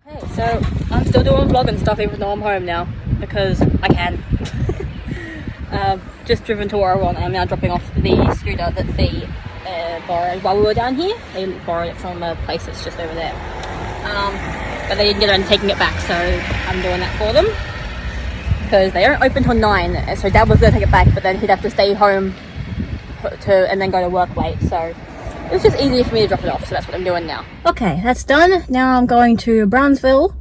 Hey, so I'm still doing vlog and stuff even though I'm home now because I can. Just driven to where I want and I'm now dropping off the scooter that Fee borrowed while we were down here. They borrowed it from a place that's just over there. But they didn't get around to taking it back, so I'm doing that for them. Because they don't open till 9, so Dad was going to take it back, but then he'd have to stay home and then go to work late, so it was just easier for me to drop it off, so that's what I'm doing now. Okay, that's done. Now I'm going to Brownsville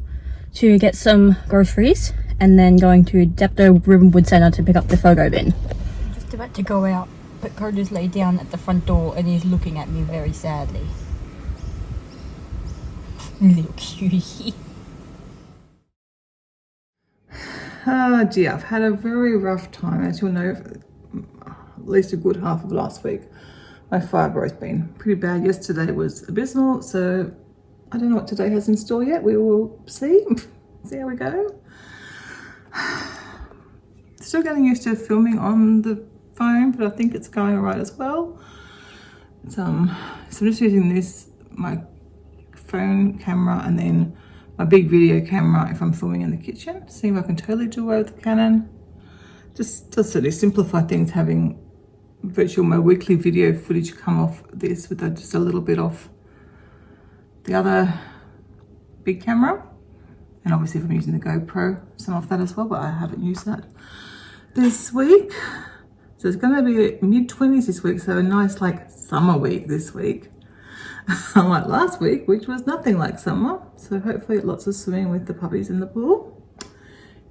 to get some groceries and then going to Depto Ribbonwood Centre to pick up the photo bin. I'm just about to go out, but Curtis laid down at the front door and he's looking at me very sadly. Little cutie. Oh gee, I've had a very rough time, as you'll know, at least a good half of last week. My fibro's been pretty bad. Yesterday was abysmal, so I don't know what today has in store yet. We will see how we go. Still getting used to filming on the phone, but I think it's going all right as well. So I'm just using my phone camera and then my big video camera if I'm filming in the kitchen. See if I can totally do away with the Canon. Just to sort of simplify things, having my weekly video footage come off this with just a little bit off the other big camera. And obviously if I'm using the GoPro, some of that as well, but I haven't used that this week. So it's going to be mid-20s this week, so a nice like summer week this week. Unlike last week, which was nothing like summer. So hopefully lots of swimming with the puppies in the pool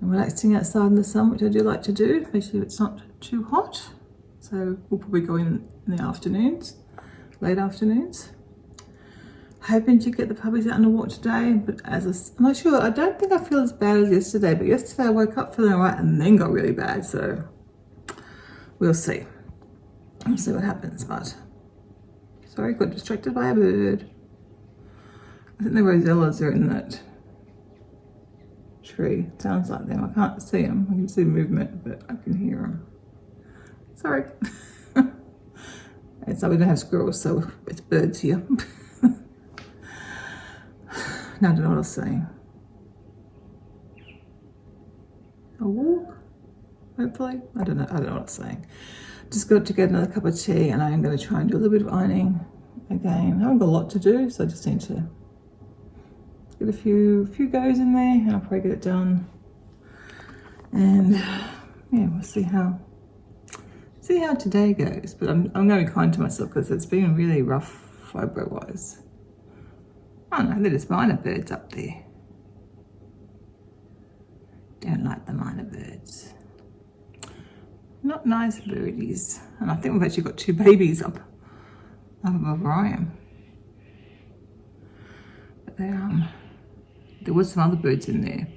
and relaxing outside in the sun, which I do like to do, especially if it's not too hot. So we'll probably go in the afternoons, late afternoons. Hoping to get the puppies out on a walk today, but I'm not sure. I don't think I feel as bad as yesterday, but yesterday I woke up feeling all right and then got really bad. So we'll see. We'll see what happens, but sorry, got distracted by a bird. I think the rosellas are in that tree. Sounds like them. I can't see them. I can see movement, but I can hear them. Sorry. It's like we don't have squirrels, so it's birds here. Now I don't know what I was saying. A walk, hopefully. I don't know what I was saying. Just got to get another cup of tea and I am going to try and do a little bit of ironing again. I haven't got a lot to do, so I just need to get a few goes in there and I'll probably get it done. And yeah, we'll see how today goes. But I'm going to be kind to myself because it's been really rough fibro-wise. Oh no, they're just minor birds up there. Don't like the minor birds. Not nice birdies. And I think we've actually got 2 babies up above where I am. But there was some other birds in there.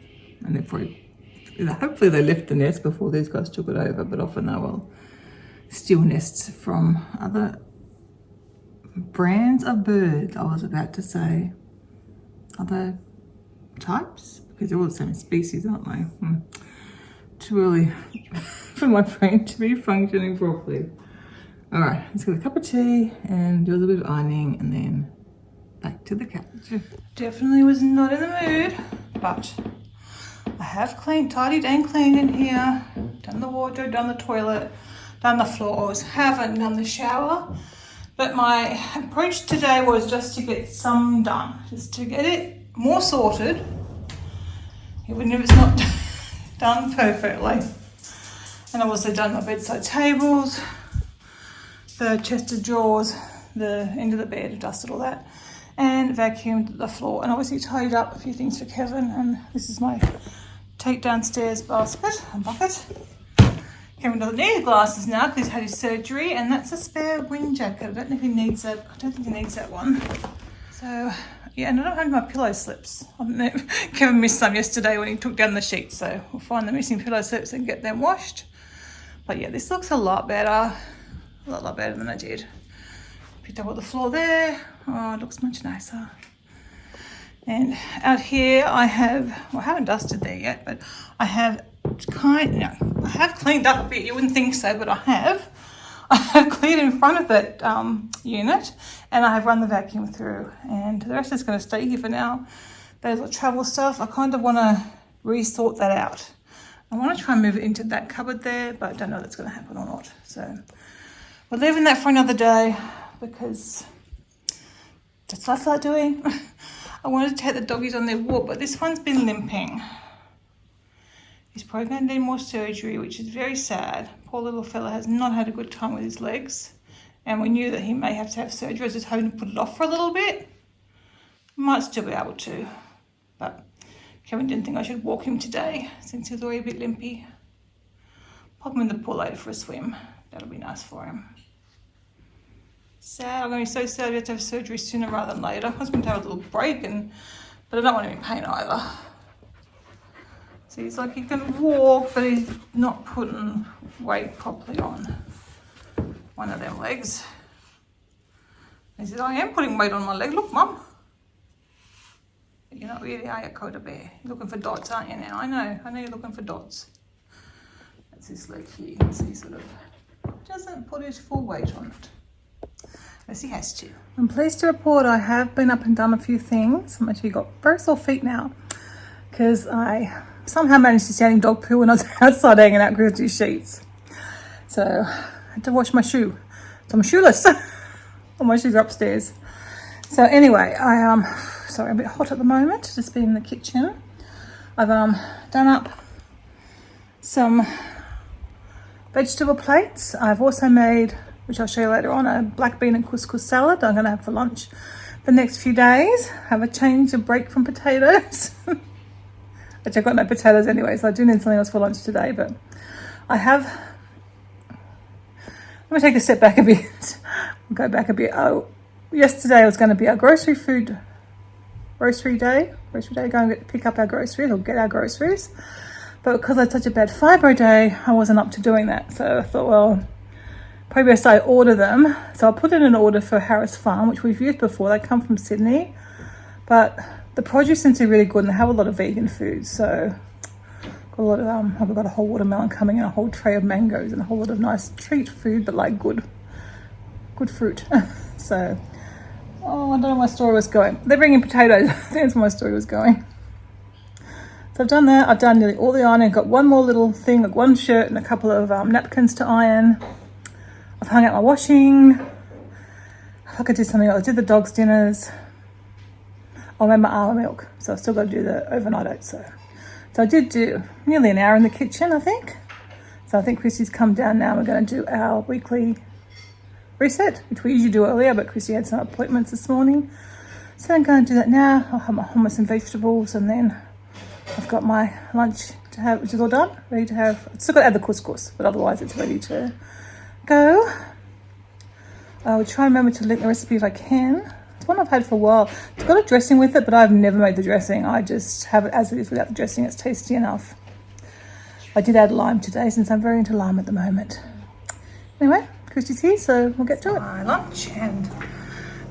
And they're probably, hopefully they left the nest before these guys took it over, but often they will steal nests from other brands of birds. I was about to say other types, because they're all the same species, aren't they? Too early for my brain to be functioning properly. All right, let's get a cup of tea and do a little bit of ironing and then back to the couch. Definitely was not in the mood, but I have tidied and cleaned in here, done the wardrobe, done the toilet, done the floors, haven't done the shower. But my approach today was just to get some done, just to get it more sorted, even if it's not done perfectly. And I've also done my bedside tables, the chest of drawers, the end of the bed, dusted all that, and vacuumed the floor. And obviously tidied up a few things for Kevin. And this is my take downstairs basket and bucket. Kevin doesn't need glasses now because he's had his surgery, and that's a spare wind jacket. I don't know if he needs that. I don't think he needs that one. So yeah, and I don't have my pillow slips. I don't know. Kevin missed some yesterday when he took down the sheets, so we'll find the missing pillow slips and get them washed. But yeah, this looks a lot better. A lot better than I did. Picked up all the floor there. Oh, it looks much nicer. And out here I haven't dusted there yet, but I have cleaned up a bit. You wouldn't think so, but I have. I have cleared in front of that unit, and I have run the vacuum through, and the rest is going to stay here for now. those little travel stuff. I kind of want to resort that out. I want to try and move it into that cupboard there, but I don't know if that's going to happen or not. So we're leaving that for another day because that's what I feel like doing. I wanted to take the doggies on their walk, but this one's been limping. He's probably going to need more surgery, which is very sad. Poor little fella has not had a good time with his legs. And we knew that he may have to have surgery. I was just hoping to put it off for a little bit. Might still be able to. But Kevin didn't think I should walk him today since he's already a bit limpy. Pop him in the pool later for a swim. That'll be nice for him. Sad. I'm going to be so sad we have to have surgery sooner rather than later. I was going to have a little break, but I don't want him in pain either. So he's like, he can walk, but he's not putting weight properly on one of them legs. He said, I am putting weight on my leg. Look, Mum. You're not really, are you, Coda Bear? You're looking for dots, aren't you now? I know you're looking for dots. That's his leg here. You can see sort of doesn't put his full weight on it. Yes, he has to. I'm pleased to report I have been up and done a few things. I'm actually got very sore feet now because I somehow managed to stand in dog poo when I was outside hanging out grilled two sheets. So I had to wash my shoe. So I'm shoeless. All my shoes are upstairs. So anyway, sorry, I'm a bit hot at the moment, just being in the kitchen. I've done up some vegetable plates. I've also made, which I'll show you later on, a black bean and couscous salad I'm going to have for lunch the next few days. Have a change, a break from potatoes. Which I've got no potatoes anyway, so I do need something else for lunch today, but I have... Let me take a step back a bit. We'll go back a bit. Oh, yesterday was going to be our grocery day, go and pick up our groceries or get our groceries. But because I had such a bad fibro day, I wasn't up to doing that. So I thought, well, probably best I order them. So I put in an order for Harris Farm, which we've used before. They come from Sydney, but the produce seems to be really good and they have a lot of vegan food. So got a lot of, I've got a whole watermelon coming and a whole tray of mangoes and a whole lot of nice treat food, but like good fruit. So, oh, I don't know where my story was going. They're bringing potatoes. That's where my story was going. So I've done that. I've done nearly all the ironing. I've got one more little thing, like one shirt and a couple of napkins to iron. I've hung out my washing. I think I did something else. I did the dogs' dinners. I made my almond milk. So I've still got to do the overnight oats. So I did do nearly an hour in the kitchen, I think. So I think Chrissy's come down now. We're going to do our weekly reset, which we usually do earlier, but Chrissy had some appointments this morning. So I'm going to do that now. I'll have my hummus and vegetables, and then I've got my lunch to have, which is all done, ready to have. I've still got to add the couscous, but otherwise it's ready to go. I will try and remember to link the recipe if I can. It's one I've had for a while. It's got a dressing with it, but I've never made the dressing. I just have it as it is without the dressing. It's tasty enough. I did add lime today since I'm very into lime at the moment. Anyway, Christy's here, so we'll get to it. My lunch and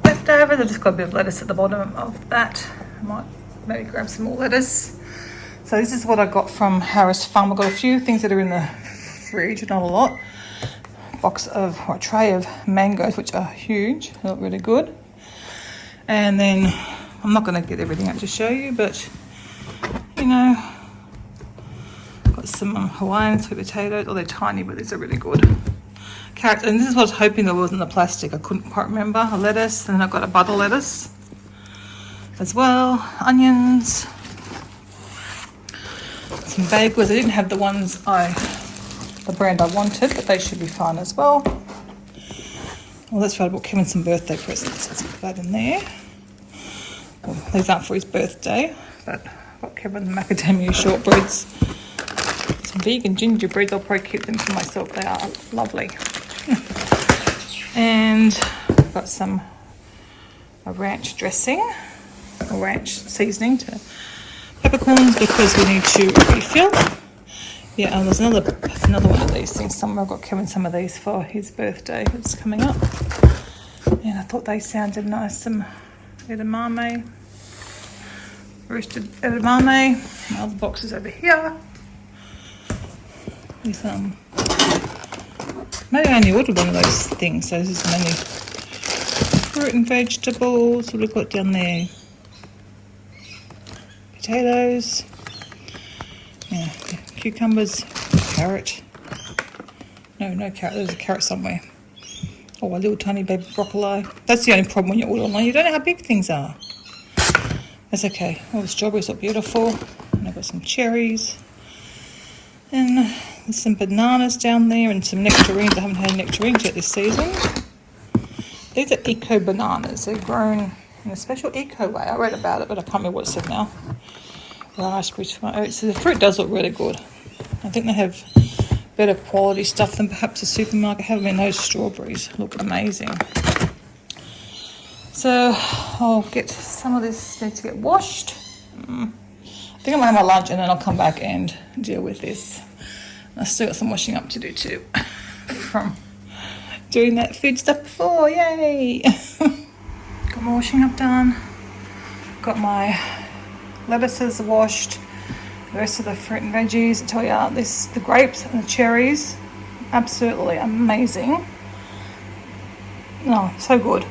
leftovers. I've just got a bit of lettuce at the bottom of that. I might maybe grab some more lettuce. So this is what I got from Harris Farm. I've got a few things that are in the fridge, not a lot. A tray of mangoes, which are huge. They look really good. And then I'm not going to get everything out to show you, but you know, got some Hawaiian sweet potatoes. Oh, they're tiny, but these are really good. Carrots, and this is what I was hoping there was in the plastic. I couldn't quite remember. A lettuce, and then I've got a butter lettuce as well. Onions, some bagels. I didn't have the ones the brand I wanted, but they should be fine as well. Well, that's right. I bought Kevin some birthday presents. Let's put that in there. Well, these aren't for his birthday, but I got Kevin the macadamia shortbreads. Some vegan gingerbreads. I'll probably keep them for myself. They are lovely. And I've got a ranch dressing, or ranch seasoning to peppercorns because we need to refill. Yeah, and there's another one of these things somewhere. I've got Kevin some of these for his birthday. It's coming up. And I thought they sounded nice. Some edamame, roasted edamame. My other boxes over here. With maybe I only ordered one of those things. So this is mainly fruit and vegetables. What have we got down there? potatoes, yeah, cucumbers, carrot. No carrot, there's a carrot somewhere. Oh, a little tiny baby broccoli. That's the only problem when you order online. You don't know how big things are. That's okay. All the strawberries look beautiful. And I've got some cherries. And there's some bananas down there and some nectarines. I haven't had nectarines yet this season. These are eco bananas. They're grown in a special eco way. I read about it, but I can't remember what it said now. Raspberries for my oats. So the fruit does look really good. I think they have better quality stuff than perhaps a supermarket have. I mean, those strawberries look amazing. So I'll get some of this need to get washed. I think I'm gonna have my lunch and then I'll come back and deal with this. I've still got some washing up to do too from doing that food stuff before. Yay! Got my washing up done. Got my lettuces washed. The rest of the fruit and veggies, I tell you, the grapes and the cherries, absolutely amazing. Oh, so good.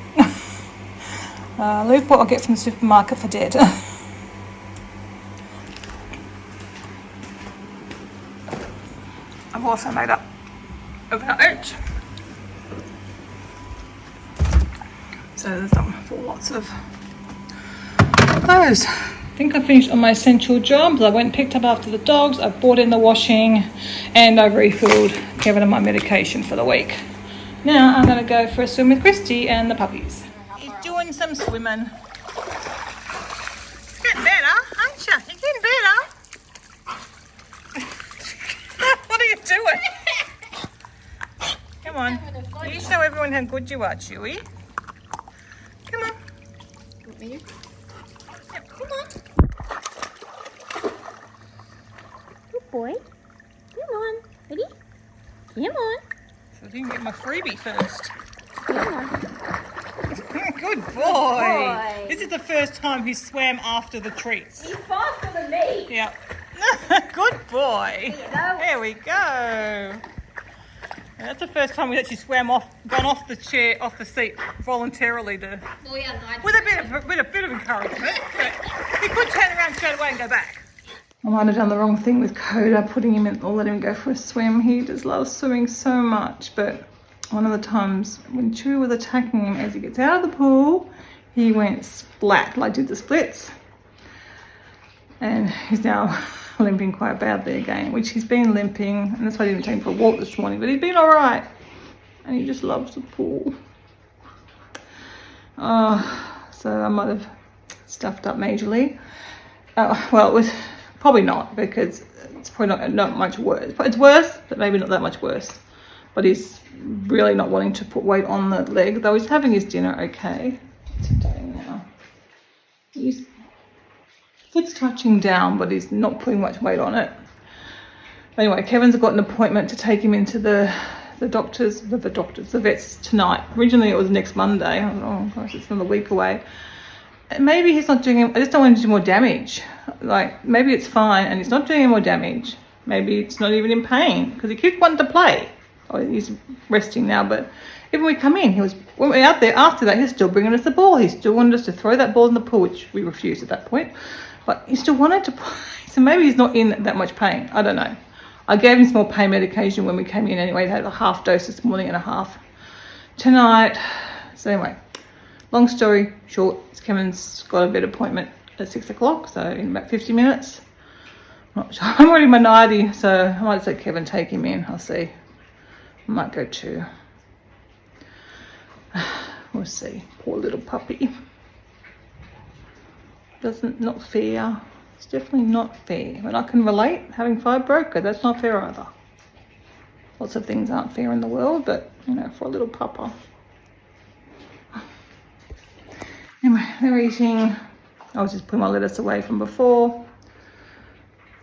Leave what I get from the supermarket for dead. I've also made up overnight oats. So there's lots of those. I think I finished on my essential jobs. I went and picked up after the dogs. I brought in the washing and I refilled Kevin and my medication for the week. Now I'm going to go for a swim with Christy and the puppies. He's doing some swimming. It's getting better, aren't you? You're getting better. What are you doing? Come on. You show everyone how good you are, Chewy. Come on. You want me to? Yep, come on. Good boy. Come on. Ready? Come on. So I didn't get my freebie first. Come on. Good boy. This is the first time he swam after the treats. He's faster than me. Yeah. Good boy. There you go. There we go. And that's the first time we actually gone off the chair, off the seat voluntarily with a bit of encouragement. But he could turn around straight away and go back. I might have done the wrong thing with Coda, putting him in or letting him go for a swim. He just loves swimming so much, but one of the times when Chewy was attacking him as he gets out of the pool, he went splat, like did the splits. And he's now limping quite badly again, which he's been limping, and that's why I didn't take him for a walk this morning, but he's been all right. And he just loves the pool. So I might have stuffed up majorly. Well, it was probably not, because it's probably not much worse. But it's worse, but maybe not that much worse. But he's really not wanting to put weight on the leg, though he's having his dinner okay. What's he doing now? It's touching down, but he's not putting much weight on it. Anyway, Kevin's got an appointment to take him into the vets tonight. Originally it was next Monday. Oh gosh, it's another week away. And maybe he's not doing, I just don't want him to do more damage. Like, maybe it's fine and he's not doing any more damage. Maybe it's not even in pain, because he keeps wanting to play. Oh, he's resting now, but even when we come in, when we're out there after that, he's still bringing us the ball. He still wanted us to throw that ball in the pool, which we refused at that point. But he still wanted to play. So maybe he's not in that much pain. I don't know. I gave him some more pain medication when we came in anyway. He had a half dose this morning and a half tonight. So anyway, long story short, Kevin's got a vet appointment at 6 o'clock, so in about 50 minutes. I'm not sure. I'm already minority, so I might let Kevin take him in. I'll see. I might go too. We'll see. Poor little puppy. Not fair. It's definitely not fair. But I can relate, having fibro, that's not fair either. Lots of things aren't fair in the world, but you know, for a little pupper. Anyway, they're eating. I was just putting my lettuce away from before.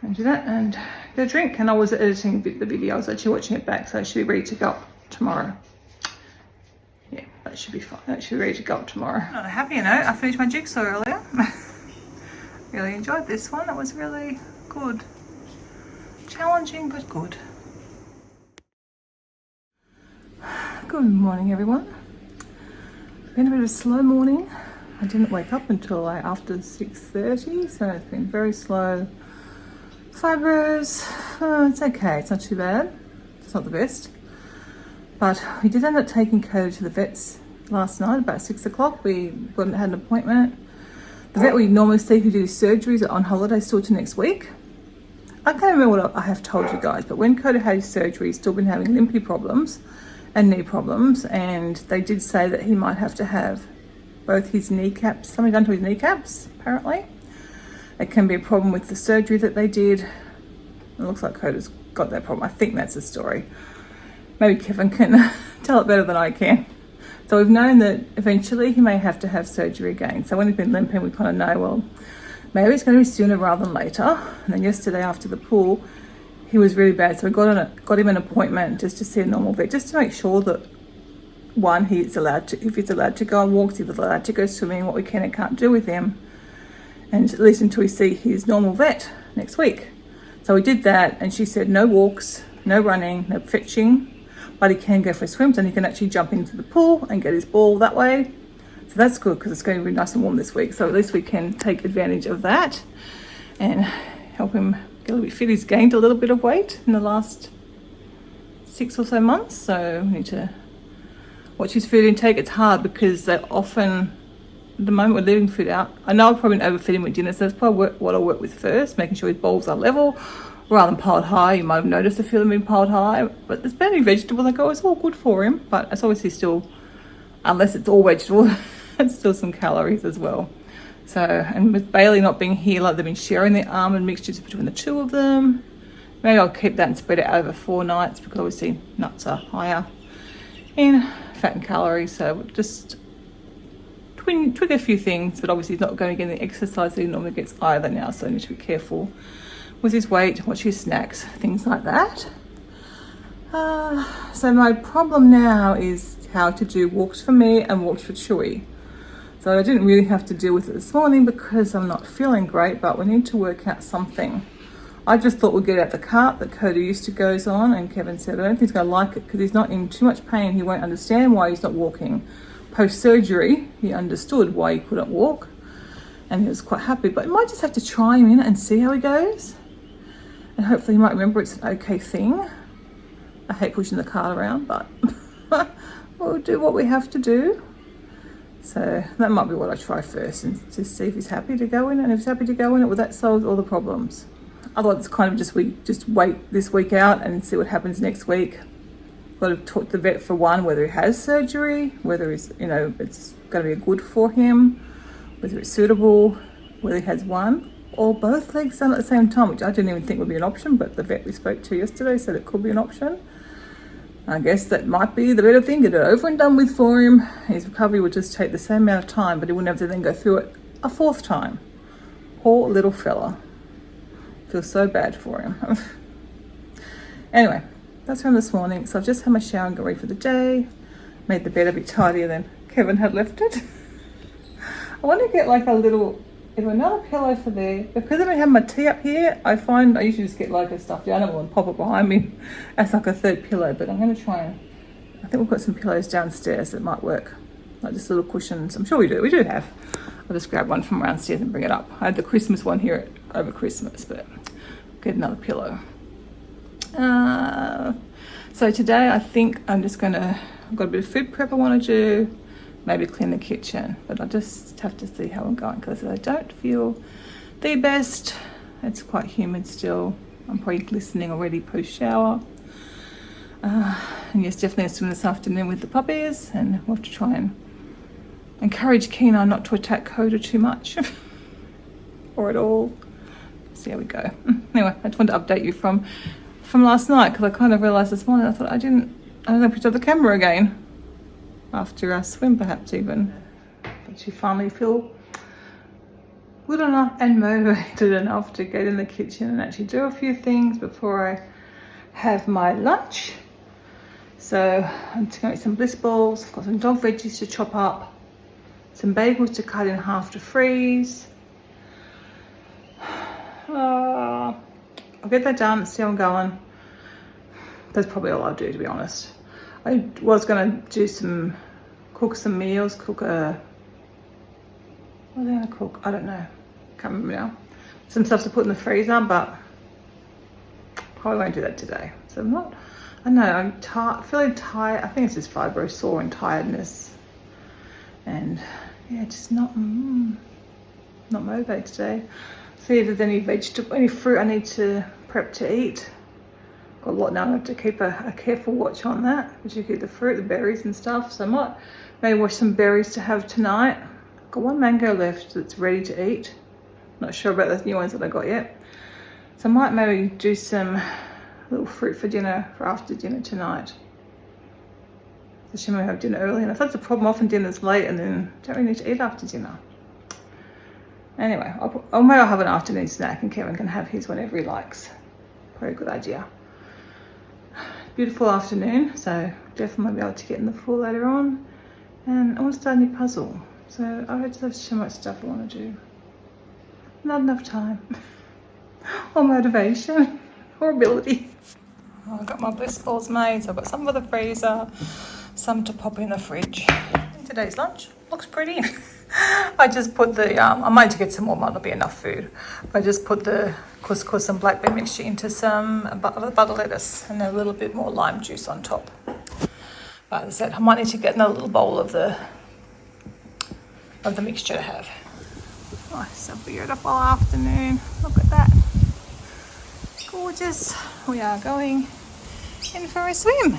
And do that and go drink. And I was editing the video. I was actually watching it back, so it should be ready to go up tomorrow. Yeah, that should be fine. That should be ready to go up tomorrow. On a happier note, I finished my jigsaw earlier. Really enjoyed this one. It was really good. Challenging, but good. Good morning, everyone. Been a bit of a slow morning. I didn't wake up until like after 6:30, so it's been very slow. Fibros, it's okay, it's not too bad. It's not the best. But we did end up taking Coda to the vets last night about 6 o'clock. We had an appointment. The vet we normally see who do surgeries are on holiday still to next week. I can't remember what I have told you guys, but when Coda had his surgery, he's still been having limpy problems and knee problems, and they did say that he might have to have both his kneecaps, something done to his kneecaps, apparently. It can be a problem with the surgery that they did. It looks like Coda's got that problem. I think that's the story. Maybe Kevin can tell it better than I can. So we've known that eventually he may have to have surgery again. So when he's been limping, we kind of know, well, maybe it's going to be sooner rather than later. And then yesterday after the pool, he was really bad. So we got him an appointment just to see a normal vet, just to make sure that, one, if he's allowed to go on walks, if he's allowed to go swimming, what we can and can't do with him. And at least until we see his normal vet next week. So we did that, and she said no walks, no running, no fetching, but he can go for swims and he can actually jump into the pool and get his ball that way. So that's good because it's going to be nice and warm this week. So at least we can take advantage of that and help him get a little bit fit. He's gained a little bit of weight in the last 6 or so months. So we need to watch his food intake. It's hard because they often, at the moment we're leaving food out. I know I'll probably overfeed him with dinner, so that's probably what I'll work with first, making sure his bowls are level rather than piled high. You might have noticed a few of them being piled high, but there's plenty of vegetables. Like, oh, it's all good for him, but it's obviously still, unless it's all vegetable, it's still some calories as well. So, and with Bailey not being here, like they've been sharing the almond mixtures between the two of them. Maybe I'll keep that and spread it over 4 nights because obviously nuts are higher in fat and calories. So just tweak a few things, but obviously he's not going to get the exercise that he normally gets either now, so I need to be careful with his weight, watch his snacks, things like that. So my problem now is how to do walks for me and walks for Chewy. So I didn't really have to deal with it this morning because I'm not feeling great, but we need to work out something. I just thought we'd get out the cart that Coda used to goes on, and Kevin said I don't think he's going to like it because he's not in too much pain. He won't understand why he's not walking. Post-surgery, he understood why he couldn't walk and he was quite happy, but you might just have to try him in and see how he goes. And hopefully he might remember it's an okay thing. I hate pushing the cart around, but we'll do what we have to do. So that might be what I try first, and just see if he's happy to go in. And if he's happy to go in it, well, that solves all the problems. Otherwise, it's kind of we just wait this week out and see what happens next week. Got to talk to the vet for one, whether he has surgery, whether it's going to be good for him, whether it's suitable, whether he has one or both legs done at the same time, which I didn't even think would be an option, but the vet we spoke to yesterday said it could be an option. I guess that might be the better thing, get it over and done with for him. His recovery would just take the same amount of time, but he wouldn't have to then go through it a 4th time. Poor little fella. Feel so bad for him. Anyway, that's from this morning. So I've just had my shower and got ready for the day. Made the bed a bit tidier than Kevin had left it. I want to get like another pillow for there. Because I don't have my tea up here, I find I usually just get like a stuffed animal and pop it behind me as like a 3rd pillow. But I'm going to try and, I think we've got some pillows downstairs that might work. Like just little cushions. I'm sure we do. We do have. I'll just grab one from downstairs and bring it up. I had the Christmas one here over Christmas, but get another pillow. So today I think I'm just I've got a bit of food prep I want to do, maybe clean the kitchen, but I just have to see how I'm going because I don't feel the best. It's quite humid still. I'm probably glistening already post-shower. And yes, definitely a swim this afternoon with the puppies, and we'll have to try and encourage Keenan not to attack Coda too much or at all. See how we go. Anyway, I just wanted to update you from last night because I kind of realised this morning, I thought I don't know, picked up the camera again after our swim perhaps even. But you finally feel good enough and motivated enough to get in the kitchen and actually do a few things before I have my lunch. So I'm just going to eat some bliss balls. I've got some dog veggies to chop up, some bagels to cut in half to freeze. I'll get that done, see how I'm going. That's probably all I'll do, to be honest. I was going to cook some meals, cook a What are they gonna cook? I don't know. Can't remember now. Some stuff to put in the freezer, but probably won't do that today. So I'm not, I know, I'm feeling tired. I think it's just fibro sore and tiredness. And yeah, just not motivated today. See if there's any vegetable, any fruit I need to prep to eat. Got a lot now. I have to keep a careful watch on that, particularly the fruit, the berries and stuff. So I might maybe wash some berries to have tonight. Got one mango left that's ready to eat. Not sure about the new ones that I got yet. So I might maybe do some little fruit for dinner, for after dinner tonight. So she may have dinner early, and if that's a problem, often dinner's late and then don't really need to eat after dinner. Anyway, maybe I'll have an afternoon snack and Kevin can have his whenever he likes. Probably a good idea. Beautiful afternoon, so definitely be able to get in the pool later on. And I want to start a new puzzle. So I just have so much stuff I want to do. Not enough time. Or motivation. Or ability. Oh, I've got my bliss balls made, so I've got some for the freezer, some to pop in the fridge. And today's lunch looks pretty. I just put the, I might to get some more, might not be enough food. But I just put the couscous and black bean mixture into some butter lettuce and a little bit more lime juice on top. But as I said, I might need to get another little bowl of the mixture to have. Oh, it's a beautiful afternoon. Look at that. Gorgeous. We are going in for a swim.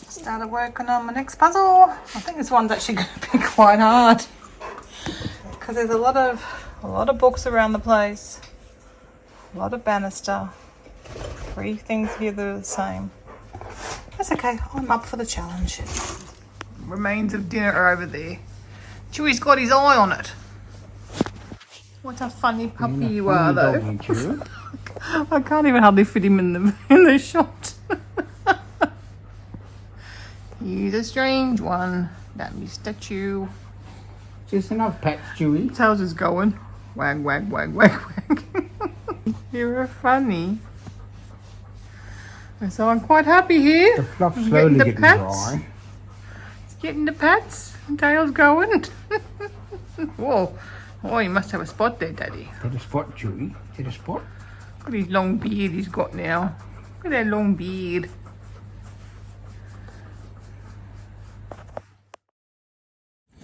Started working on my next puzzle. I think this one's actually going to be quite hard because there's a lot of books around the place, a lot of banister, 3 things here that are the same. That's okay. I'm up for the challenge. Remains of dinner are over there. Chewy's got his eye on it. What a funny puppy you are, though. I can't even hardly fit him in the shot. He's a strange one, that Mr. Chew. Just enough pets, Chewy. Tails is going. Wag, wag, wag, wag, wag. You're funny. And so I'm quite happy here. The fluff's slowly getting dry. It's getting the pats. Tails going. Whoa. Oh, you must have a spot there, Daddy. Is that a spot, Chewy? Is that a spot? Look at his long beard he's got now. Look at that long beard.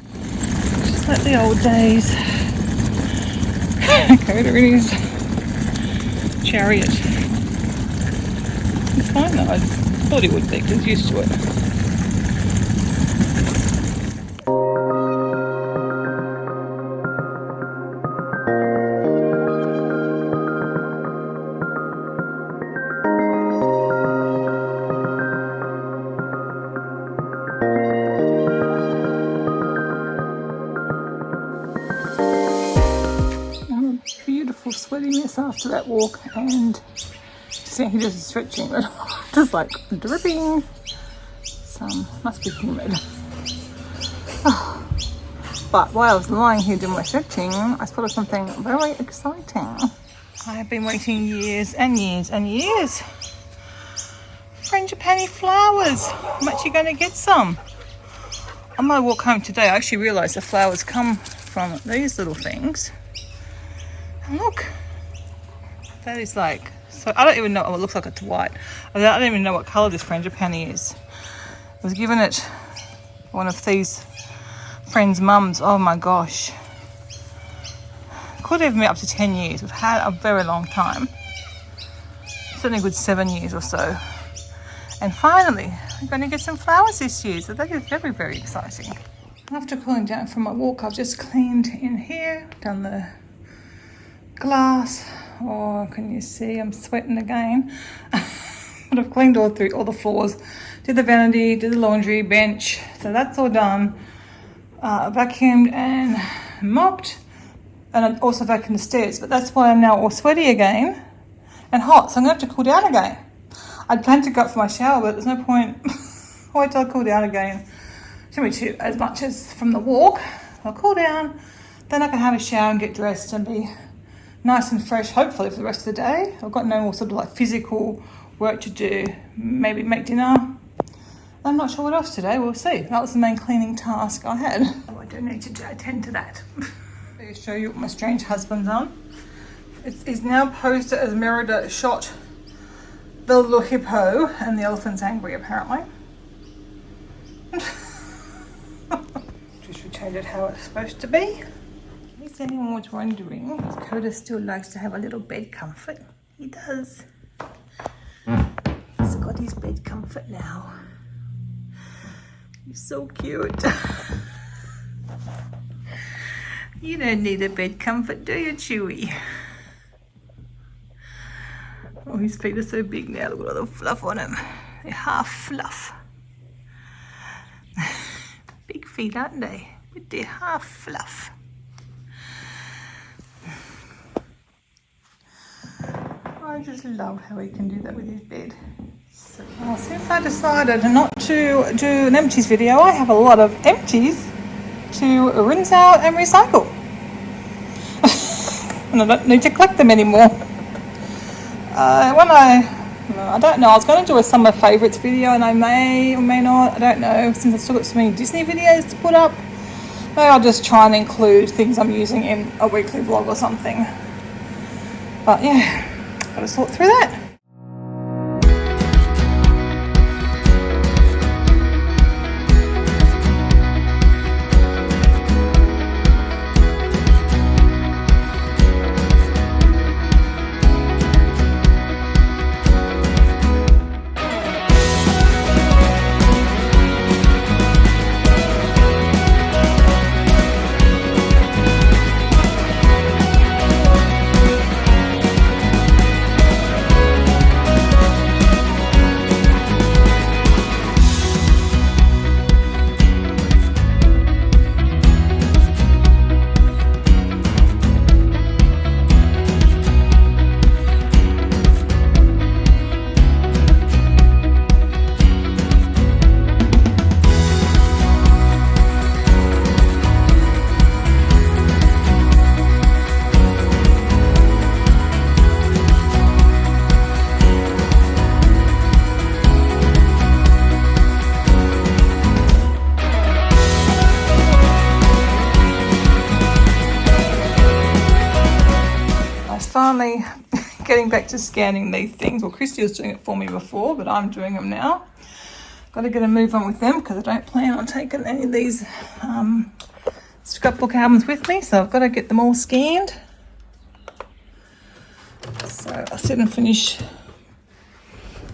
Just like the old days. Coda in his chariot. It's fine though. I thought he would be because he's used to it. Sweatiness after that walk, and see he does stretching, but just like dripping. Must be humid. But while I was lying here doing my stretching, I spotted something very exciting. I have been waiting years and years and years. Frangipani flowers. I'm actually going to get some. On my walk home today, I actually realised the flowers come from these little things. Look, that is like, so I don't even know, oh, it looks like it's white. I don't even know what colour this frangipani is. I was given it one of these friends' mums. Oh my gosh. Could have been up to 10 years. We've had a very long time. Certainly a good 7 years or so. And finally, I'm going to get some flowers this year. So that is very, very exciting. After cooling down from my walk, I've just cleaned in here, done the glass. Oh, can you see I'm sweating again? But I've cleaned all the floors, did the vanity, did the laundry bench, so that's all done. Vacuumed and mopped, and I also vacuumed the stairs, but that's why I'm now all sweaty again and hot, so I'm gonna have to cool down again. I'd planned to go up for my shower, but there's no point. I'll wait till I cool down again. Shouldn't be too as much as from the walk. I'll cool down, then I can have a shower and get dressed and be nice and fresh, hopefully, for the rest of the day. I've got no more sort of like physical work to do. Maybe make dinner. I'm not sure what else today. We'll see. That was the main cleaning task I had. So I do need to attend to that. I'll show you what my strange husband's on. It's now posed as Merida shot the little hippo, and the elephant's angry apparently. Just returned it how it's supposed to be. If anyone was wondering, Coda still likes to have a little bed comfort. He does. He's got his bed comfort now. He's so cute. You don't need a bed comfort, do you, Chewy? Oh, his feet are so big now. Look at all the fluff on him. They're half fluff. Big feet, aren't they? But they're half fluff. I just love how he can do that with his bed. So, since I decided not to do an empties video, I have a lot of empties to rinse out and recycle. And I don't need to collect them anymore. I don't know, I was going to do a summer favourites video, and I may or may not, I don't know, since I've still got so many Disney videos to put up. Maybe I'll just try and include things I'm using in a weekly vlog or something. But yeah, got to sort through that. finally getting back to scanning these things. Well, Christy was doing it for me before, but I'm doing them now. Got to get a move on with them because I don't plan on taking any of these scrapbook albums with me, so I've got to get them all scanned. So I'll sit and finish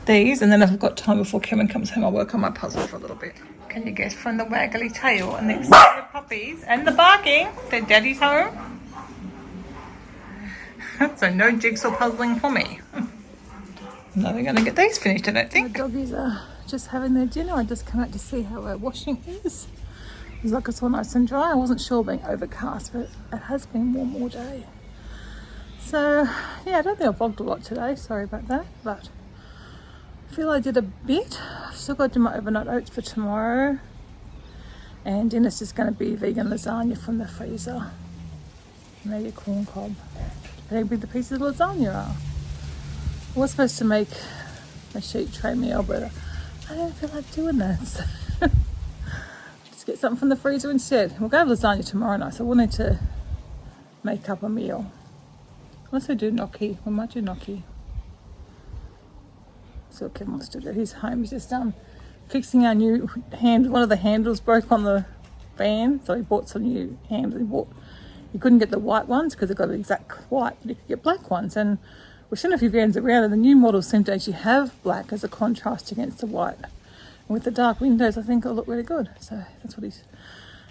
these, and then if I've got time before Kevin comes home, I'll work on my puzzle for a little bit. Can you guess from the waggly tail and the excited puppies and the barking that Daddy's home? So no jigsaw puzzling for me. No, we're going to get these finished, I don't think. The doggies are just having their dinner. I just come out to see how our washing is. It's like it's all nice and dry. I wasn't sure being overcast, but it has been warm all day. So, yeah, I don't think I vlogged a lot today. Sorry about that, but I feel I did a bit. I've still got to do my overnight oats for tomorrow. And dinner's just going to be vegan lasagna from the freezer. Maybe a corn cob. How big the pieces of lasagna are. I was supposed to make a sheet tray meal, but I don't feel like doing that. So just get something from the freezer instead. We'll go have lasagna tomorrow night, so we'll need to make up a meal. Unless we do gnocchi. We might do gnocchi. So what Kevin wants to do. He's home. He's just fixing our new hand. One of the handles broke on the van, so he bought some new handles. He couldn't get the white ones because they've got the exact white, but he could get black ones. And we've seen a few vans around, and the new models seem to actually have black as a contrast against the white. And with the dark windows, I think it'll look really good. So that's what he's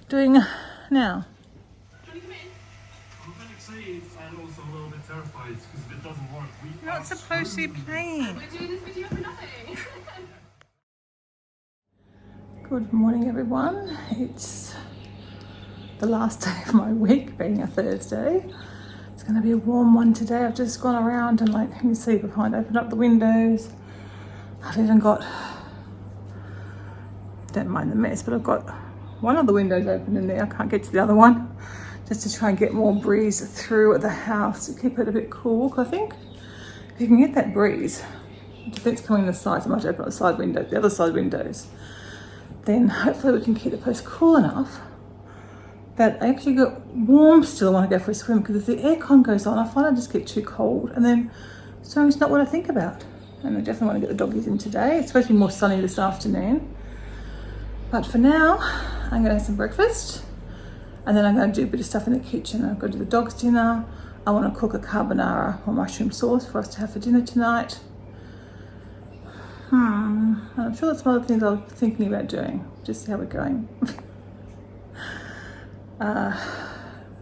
doing now. I'm quite excited and also a little bit terrified because if it doesn't work, You're not supposed to be playing. We're doing this video for nothing. Good morning, everyone. It's the last day of my week, being a Thursday. It's going to be a warm one today. I've just gone around and let me see behind, open up the windows. I've even got, don't mind the mess, but I've got one of the windows open in there. I can't get to the other one, just to try and get more breeze through the house to keep it a bit cool. Because I think if you can get that breeze, if it's coming in the sides, I might open up the side windows, the other side windows, then hopefully we can keep the place cool enough that I actually get warm still when I go for a swim, because if the aircon goes on, I find I just get too cold, and then so it's not what I think about. And I definitely want to get the doggies in today. It's supposed to be more sunny this afternoon. But for now, I'm going to have some breakfast, and then I'm going to do a bit of stuff in the kitchen. I've got to do the dog's dinner. I want to cook a carbonara or mushroom sauce for us to have for dinner tonight. I'm sure that's some other things I was thinking about doing. Just see how we're going.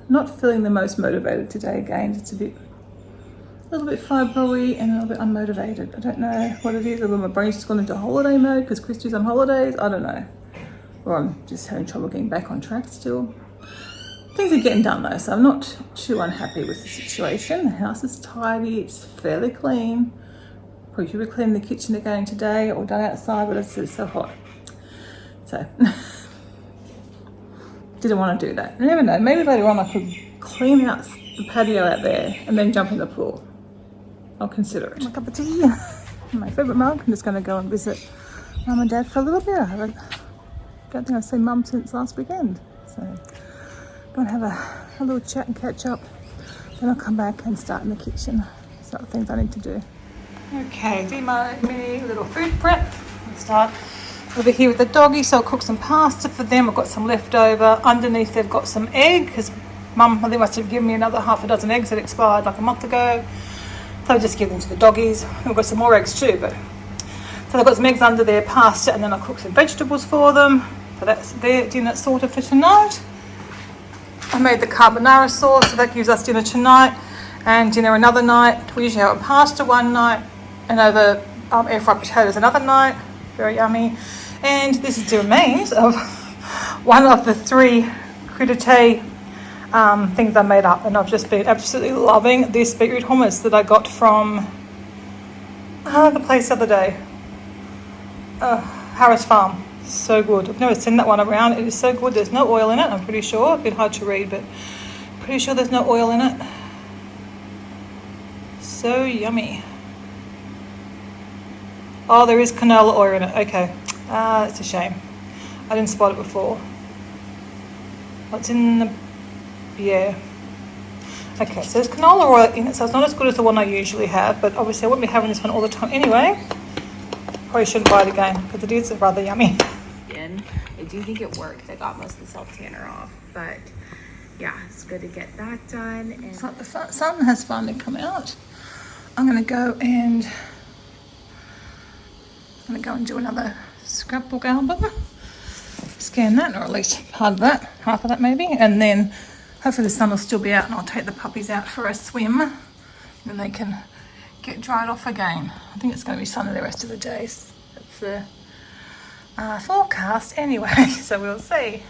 Not feeling the most motivated today again. It's a little bit fibro-y and a little bit unmotivated. I don't know what it is. Whether my brain's just gone into holiday mode because Christy's on holidays. I don't know. Or I'm just having trouble getting back on track still. Things are getting done though, so I'm not too unhappy with the situation. The house is tidy. It's fairly clean. Probably should be cleaning the kitchen again today or done outside, but it's so hot. So didn't want to do that. You never know, maybe later on I could clean out the patio out there and then jump in the pool. I'll consider it. My cup of tea, my favourite mug. I'm just going to go and visit Mum and Dad for a little bit. I don't think I've seen Mum since last weekend. So I'm going to have a little chat and catch up. Then I'll come back and start in the kitchen. There's other things I need to do. Okay, do my mini little food prep. I'll start over here with the doggy, so I'll cook some pasta for them. I've got some leftover. Underneath they've got some egg, because Mum, I think, must have given me another half a dozen eggs that expired like a month ago. So I'll just give them to the doggies. We've got some more eggs too, but so they've got some eggs under their pasta, and then I'll cook some vegetables for them. So that's their dinner sorted for tonight. I made the carbonara sauce, so that gives us dinner tonight and dinner another night. We usually have a pasta one night and over air fried potatoes another night. Very yummy. And this is the remains of one of the 3 crudité things I made up, and I've just been absolutely loving this beetroot hummus that I got from the place the other day, Harris Farm. So good. I've never seen that one around. It is so good. There's no oil in it, I'm pretty sure. A bit hard to read, but pretty sure there's no oil in it. So yummy. Oh, there is canola oil in it. Okay. It's a shame. I didn't spot it before. What's in the... Yeah. Okay, so there's canola oil in it, so it's not as good as the one I usually have, but obviously I wouldn't be having this one all the time anyway. Probably shouldn't buy it again, because it is rather yummy. I do think it worked. I got most of the self tanner off, but yeah, it's good to get that done. And it's like the sun has finally come out. I'm gonna go and do another scrapbook album. Scan that, or at least part of that, half of that maybe, and then hopefully the sun will still be out and I'll take the puppies out for a swim and they can get dried off again. I think it's going to be sunny the rest of the days. That's the forecast anyway, so we'll see.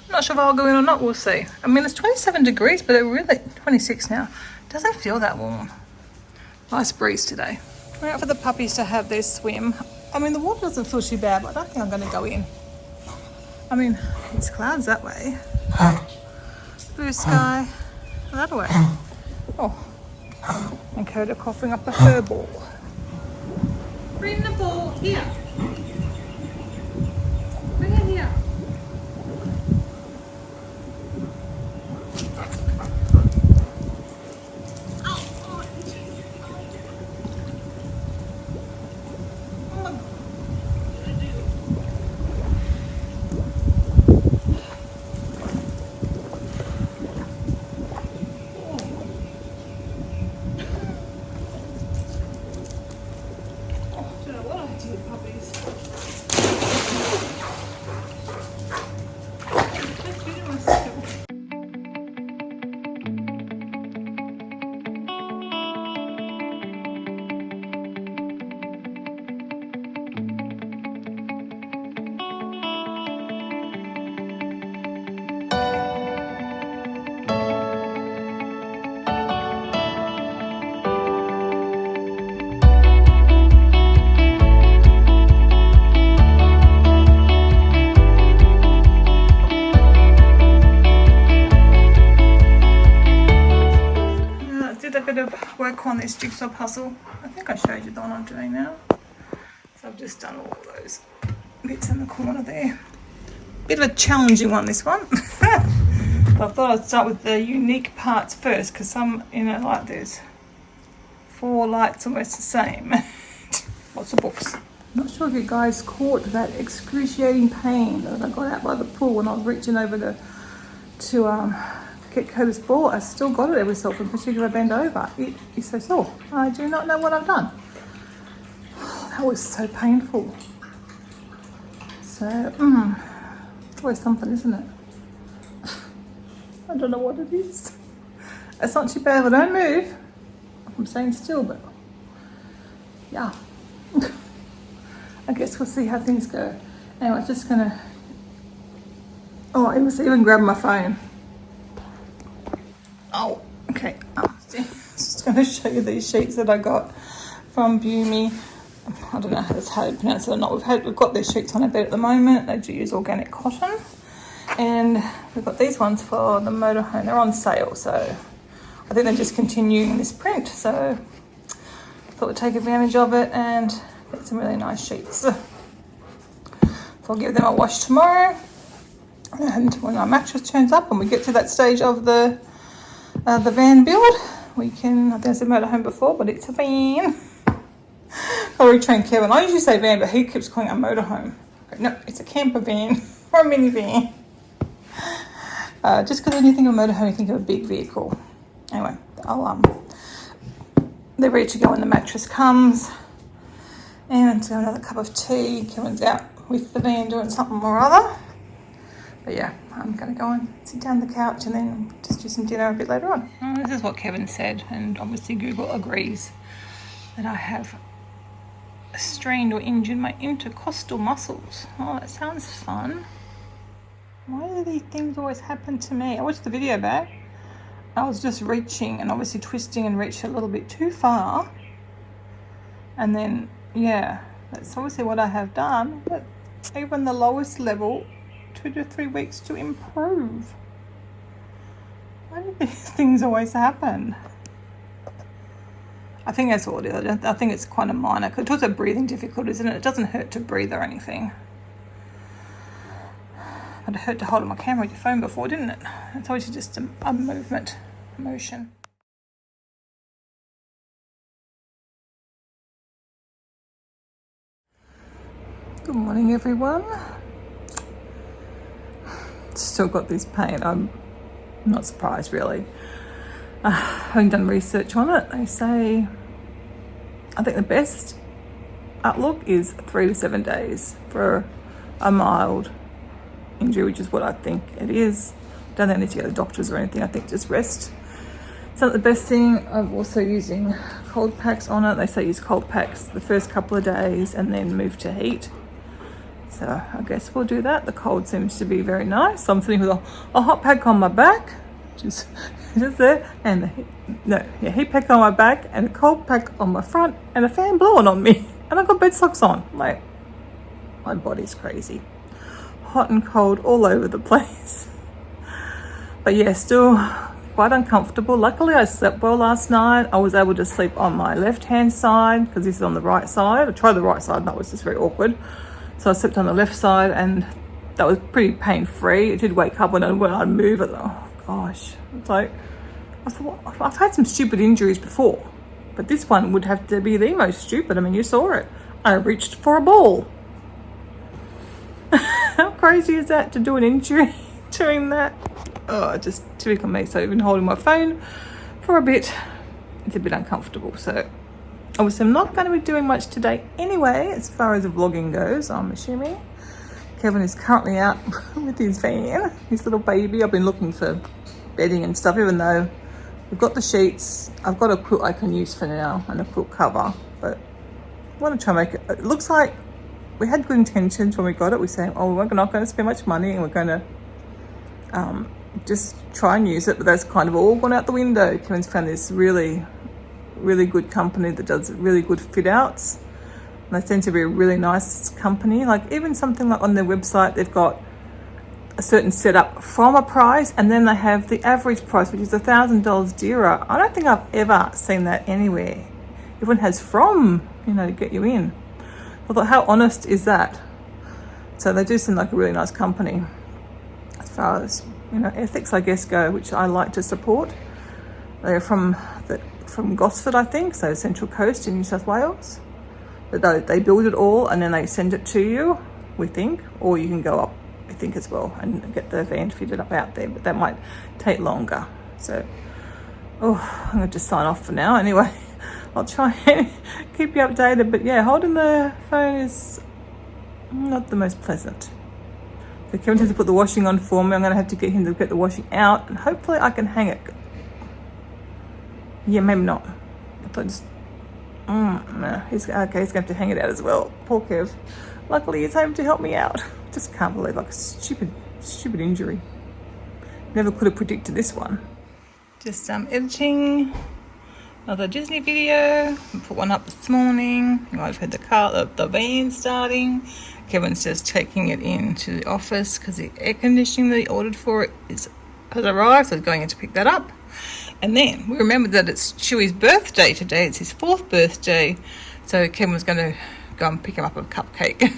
I'm not sure if I'll go in or not, we'll see. I mean, it's 27 degrees, but it really, 26 now. Doesn't feel that warm. Nice breeze today. We're out for the puppies to have their swim. I mean, the water doesn't feel too bad, but I don't think I'm going to go in. I mean, it's clouds that way. Blue sky that way. Oh, and Coda coughing up a fur ball. Bring the ball here. Bring it here. Work on this jigsaw puzzle. I think I showed you the one I'm doing now. So I've just done all those bits in the corner there. Bit of a challenging one, this one. But I thought I'd start with the unique parts first, because some, you know, like there's 4 lights almost the same. Lots of books. I'm not sure if you guys caught that excruciating pain that I got out by the pool when I was reaching over to get Coda's ball. I still got it every so often, particularly if I bend over. It is so sore. I do not know what I've done. Oh, that was so painful. So, it's always something, isn't it? I don't know what it is. It's not too bad if I don't move. I'm staying still, but yeah. I guess we'll see how things go. Anyway, I'm just gonna. Oh, I was even grabbing my phone. Oh, okay. Just going to show you these sheets that I got from Bumi. I don't know how to pronounce it or not. We've got these sheets on our bed at the moment. They do use organic cotton, and we've got these ones for the motorhome. They're on sale, so I think they're just continuing this print. So I thought we'd take advantage of it and get some really nice sheets. So I'll give them a wash tomorrow, and when our mattress turns up and we get to that stage of the van build, we can, I think I said motorhome before, but it's a van. I'll retrain Kevin. I usually say van, but he keeps calling it a motorhome. No, it's a camper van or a minivan. Just because when you think of a motorhome, you think of a big vehicle. Anyway, they're ready to go when the mattress comes. And another cup of tea. Kevin's out with the van doing something or other. But yeah, I'm going to go and sit down on the couch and then just do some dinner a bit later on. This is what Kevin said, and obviously Google agrees, that I have strained or injured my intercostal muscles. Oh, that sounds fun. Why do these things always happen to me? I watched the video back. I was just reaching and obviously twisting and reached a little bit too far. And then, yeah, that's obviously what I have done. But even the lowest level, 2 to 3 weeks to improve. Why do these things always happen? I think that's all it is. I think it's quite a minor, because it talks about breathing difficulties, and it doesn't hurt to breathe or anything. But it hurt to hold on my camera with your phone before, didn't it? It's always just a movement. motion. Good morning, everyone. Still got this pain. I'm not surprised, really. Having done research on it, they say I think the best outlook is 3 to 7 days for a mild injury, which is what I think it is. Don't think I need to go to the doctors or anything. I think just rest. It's not the best thing. I'm also using cold packs on it. They say use cold packs the first couple of days and then move to heat. So I guess we'll do that. The cold seems to be very nice. I'm sitting with a hot pack on my back, just there, and heat pack on my back and a cold pack on my front and a fan blowing on me. And I've got bed socks on. Like, my body's crazy. Hot and cold all over the place. But yeah, still quite uncomfortable. Luckily, I slept well last night. I was able to sleep on my left-hand side because this is on the right side. I tried the right side and that was just very awkward. So I slept on the left side and that was pretty pain-free. It did wake up when I'd move it. Oh gosh, it's like, I thought, I've had some stupid injuries before, but this one would have to be the most stupid. I mean, you saw it. I reached for a ball. How crazy is that to do an injury doing that? Oh, just typical me. So even holding my phone for a bit, it's a bit uncomfortable. So obviously I'm not going to be doing much today anyway, as far as the vlogging goes, I'm assuming. Kevin is currently out with his van, his little baby. I've been looking for bedding and stuff, even though we've got the sheets. I've got a quilt I can use for now and a quilt cover, but I want to try and make it. It looks like we had good intentions when we got it. We're saying, oh, we're not going to spend much money and we're going to just try and use it, but that's kind of all gone out the window. Kevin's found this really good company that does really good fit outs. And they seem to be a really nice company. Like even something like on their website, they've got a certain setup from a price and then they have the average price, which is $1,000 dearer. I don't think I've ever seen that anywhere. Everyone has from, to get you in. I thought, how honest is that? So they do seem like a really nice company as far as, ethics, I guess, go, which I like to support. They're from Gosford, I think, so Central Coast in New South Wales. But they build it all and then they send it to you, we think, or you can go up, I think, as well and get the van fitted up out there, but that might take longer. So, I'm going to just sign off for now anyway. I'll try and keep you updated, but yeah, holding the phone is not the most pleasant. So Kevin has to put the washing on for me. I'm going to have to get him to get the washing out and hopefully I can hang it. Yeah, maybe not. I thought just, no, he's going to have to hang it out as well. Poor Kev. Luckily, he's able to help me out. Just can't believe, like, a stupid injury. Never could have predicted this one. Just editing another Disney video. I put one up this morning. You might have heard the van starting. Kevin's just taking it into the office because the air conditioning that he ordered for it has arrived, so he's going in to pick that up. And then we remembered that it's Chewy's birthday today. It's his 4th birthday. So Kevin was going to go and pick him up a cupcake.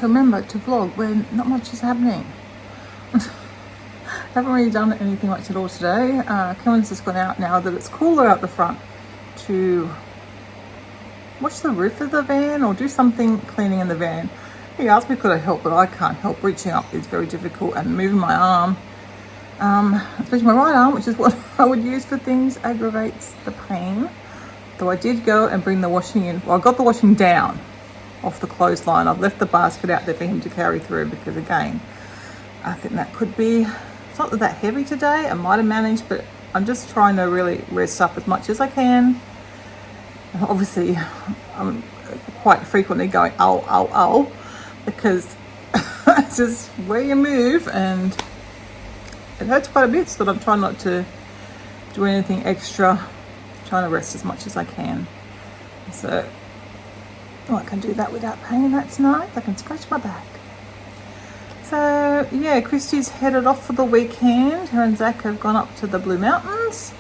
to remember to vlog when not much is happening. Haven't really done anything much at all today. Kevin's just gone out now that it's cooler out the front to wash the roof of the van or do something cleaning in the van. He asked me could I help, but I can't help. Reaching up is very difficult, and moving my arm, especially my right arm, which is what I would use for things, aggravates the pain. So I did go and bring the washing in. Well, I got the washing down off the clothesline. I've left the basket out there for him to carry through because, again, I think that could be, it's not that heavy today. I might have managed, but I'm just trying to really rest up as much as I can. Obviously, I'm quite frequently going, ow, because it's just where you move, and it hurts quite a bit, so I'm trying not to do anything extra, trying to rest as much as I can. So, I can do that without pain. That's nice. I can scratch my back. So, yeah, Christy's headed off for the weekend. Her and Zach have gone up to the Blue Mountains.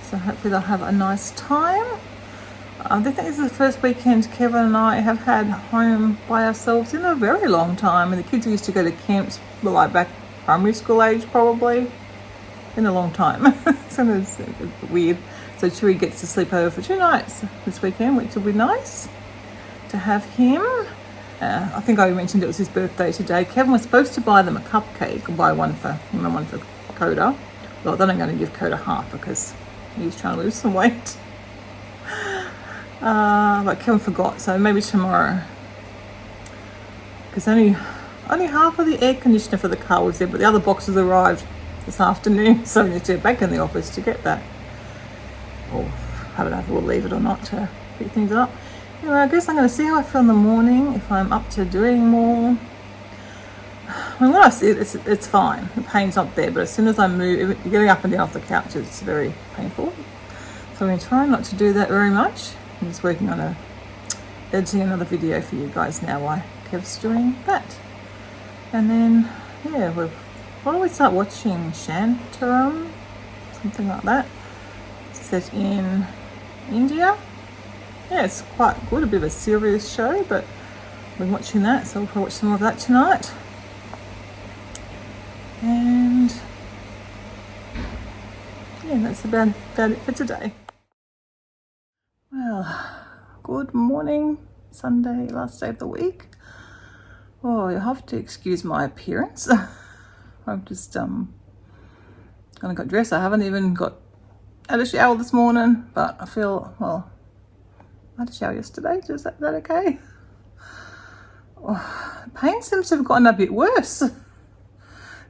So hopefully they'll have a nice time. I think this is the first weekend Kevin and I have had home by ourselves in a very long time. And the kids used to go to camps, well, like back primary school age probably, in a long time. So it's weird. So Chewie gets to sleep over for 2 nights this weekend, which will be nice to have him. I think I mentioned it was his birthday today. Kevin was supposed to buy them a cupcake, and buy one for him and one for Coda. Well, then I'm going to give Coda half because he's trying to lose some weight. But Kevin forgot, so maybe tomorrow. Because only half of the air conditioner for the car was there, but the other boxes arrived this afternoon, so we need to get back in the office to get that. Or I don't know if we'll leave it or not to pick things up. Anyway, I guess I'm going to see how I feel in the morning, if I'm up to doing more. I mean, when I see it, it's fine. The pain's not there, but as soon as I move, getting up and down off the couch is very painful. So I'm going to try not to do that very much. I'm just working on editing another video for you guys now while Kev's doing that. And then, yeah, we'll probably start watching Shantaram, something like that, set in India. Yeah, it's quite good, a bit of a serious show, but we're watching that, so we'll probably watch some more of that tonight. And yeah, that's about it for today. Well, good morning, Sunday, last day of the week. Oh, you'll have to excuse my appearance. I've just kind of got dressed. I haven't even had a shower this morning, but I feel, well, I had a shower yesterday. Is that okay? Oh, pain seems to have gotten a bit worse.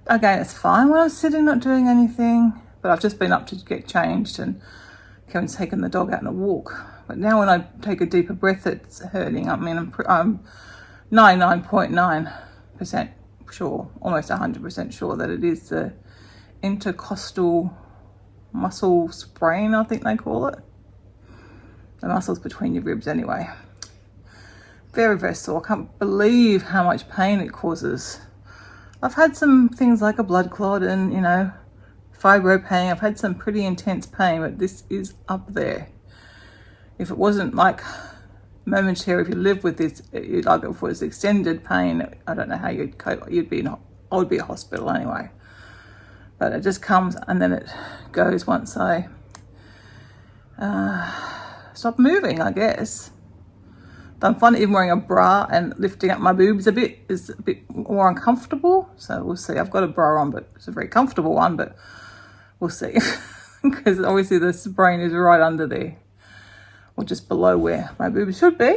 Again, it's fine when I'm sitting not doing anything, but I've just been up to get changed and Kevin's taken the dog out on a walk. But now when I take a deeper breath, it's hurting. I mean, I'm 99.9% sure, almost 100% sure that it is the intercostal muscle sprain, I think they call it. The muscles between your ribs anyway. Very, very sore. I can't believe how much pain it causes. I've had some things like a blood clot and, you know, fibro pain. I've had some pretty intense pain, but this is up there. If it wasn't like momentary, if you live with this, like if it was extended pain, I don't know how you'd cope. I would be in hospital anyway. But it just comes and then it goes once I stop moving, I guess. I'm finding even wearing a bra and lifting up my boobs is a bit more uncomfortable. So we'll see. I've got a bra on, but it's a very comfortable one, but we'll see. Because obviously the sprain is right under there, or just below where my boobs should be.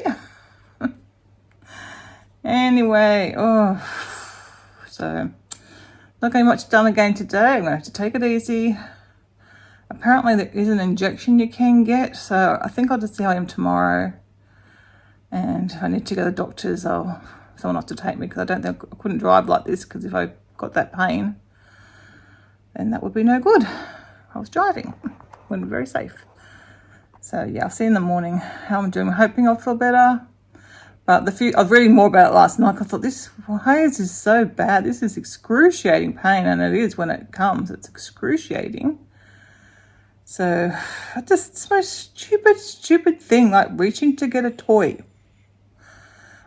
Anyway, so not getting much done again today. I'm going to have to take it easy. Apparently there is an injection you can get, so I think I'll just see how I am tomorrow. And if I need to go to the doctors, I'll someone has to take me, because I don't think I couldn't drive like this, because if I got that pain, then that would be no good. I was driving. Wouldn't be very safe. So yeah, I'll see in the morning how I'm doing. I'm hoping I'll feel better. But I was reading more about it last night. I thought, why is this so bad? This is excruciating pain, and it is when it comes. It's excruciating. So it's the most stupid thing, like reaching to get a toy.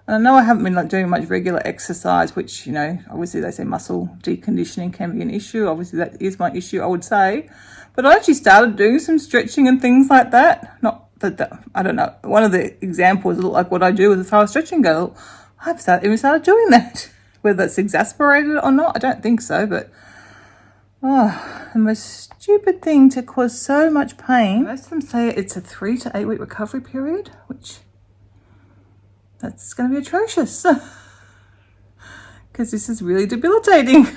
And I know I haven't been like doing much regular exercise, which, you know, obviously they say muscle deconditioning can be an issue. Obviously that is my issue, I would say. But I actually started doing some stretching and things like that. Not that I don't know. One of the examples look like what I do as far as stretching goes. I've even started doing that. Whether it's exasperated or not, I don't think so. But oh, the most stupid thing to cause so much pain. Most of them say it's a 3 to 8 week recovery period, which that's going to be atrocious because this is really debilitating.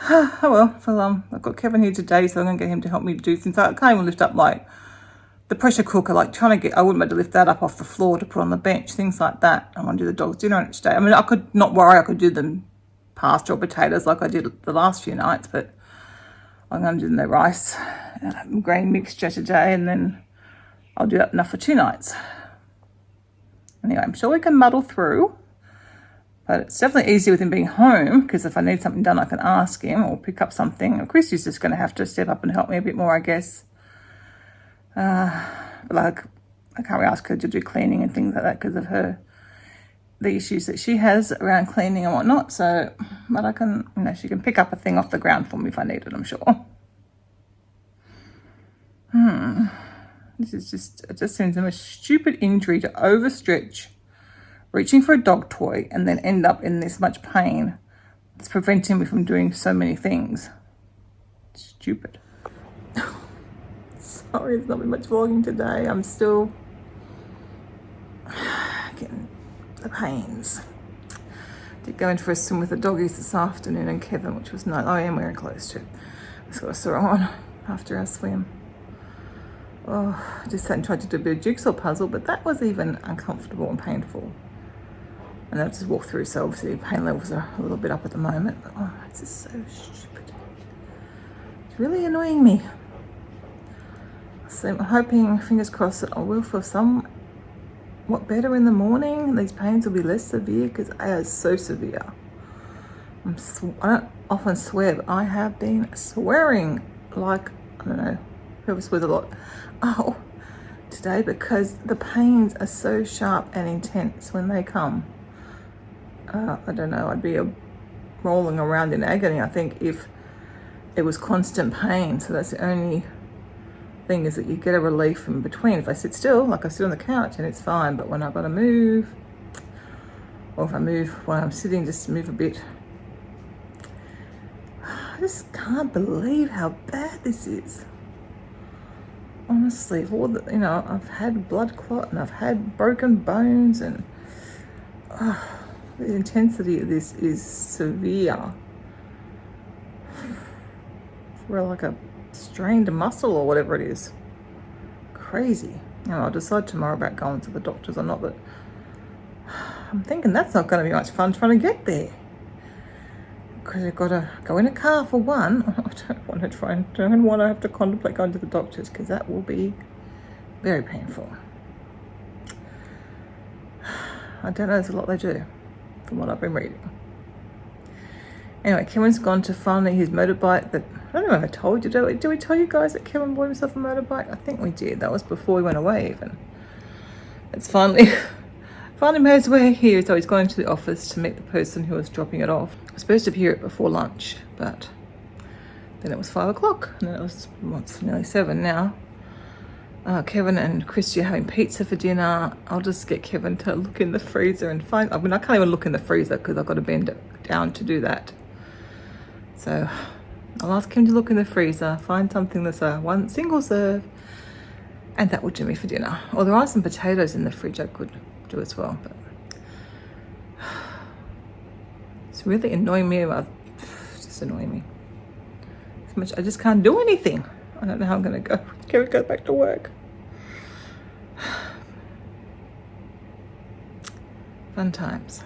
Oh well, I've got Kevin here today, so I'm going to get him to help me do things. I can't even lift up like the pressure cooker, like trying to get, I wouldn't be able to lift that up off the floor to put on the bench, things like that. I want to do the dog's dinner on each day. I mean, I could not worry, I could do them pasta or potatoes like I did the last few nights, but I'm going to do the rice grain mixture today, and then I'll do that enough for 2 nights. Anyway, I'm sure we can muddle through, but it's definitely easier with him being home, because if I need something done, I can ask him or pick up something. And Christy's just going to have to step up and help me a bit more, I guess. Like, I can't really ask her to do cleaning and things like that because of the issues that she has around cleaning and whatnot. So, but I can, you know, she can pick up a thing off the ground for me if I need it, I'm sure. This is just, it just seems the most stupid injury to overstretch, reaching for a dog toy, and then end up in this much pain. It's preventing me from doing so many things. Stupid. Sorry, there's not been much vlogging today. I'm still getting the pains. Did go in for a swim with the doggies this afternoon and Kevin, which was nice. I am wearing clothes too. Just got a sore on after our swim. Oh, I just sat and tried to do a bit of jigsaw puzzle, but that was even uncomfortable and painful. And I just walked through, so obviously pain levels are a little bit up at the moment. But oh, it's just so stupid. It's really annoying me. So I'm hoping, fingers crossed, that I will feel somewhat better in the morning. These pains will be less severe, because they are so severe. I don't often swear, but I have been swearing like, I don't know, whoever swears a lot. Oh, today, because the pains are so sharp and intense when they come. I don't know, I'd be rolling around in agony, I think, if it was constant pain. So that's the only thing, is that you get a relief in between. If I sit still, like I sit on the couch, and it's fine, but when I've got to move, or if I move while I'm sitting, just move a bit. I just can't believe how bad this is. Honestly, all the, you know, I've had blood clot and I've had broken bones, and the intensity of this is severe. We're like a strained muscle or whatever it is. Crazy. You know, I'll decide tomorrow about going to the doctors or not, but I'm thinking that's not going to be much fun trying to get there, because you've got to go in a car for one. I don't want to have to contemplate going to the doctors, because that will be very painful. I don't know, there's a lot they do from what I've been reading. Anyway, Kevin's gone to finally his motorbike that, I don't know if I told you, did we tell you guys that Kevin bought himself a motorbike? I think we did. That was before we went away even. It's finally made his way here, so he's going to the office to meet the person who was dropping it off. I was supposed to hear it before lunch, but then it was 5 o'clock, and then it was, it's nearly 7 now. Kevin and Christy are having pizza for dinner. I'll just get Kevin to look in the freezer and find, I mean, I can't even look in the freezer because I've got to bend it down to do that. So I'll ask him to look in the freezer, find something that's a one single serve, and that will do me for dinner. Or there are some potatoes in the fridge I could do as well, but it's really annoying me. It's just annoying me so much. I just can't do anything. I don't know how I'm going to go. Kevin goes back to work. Fun times.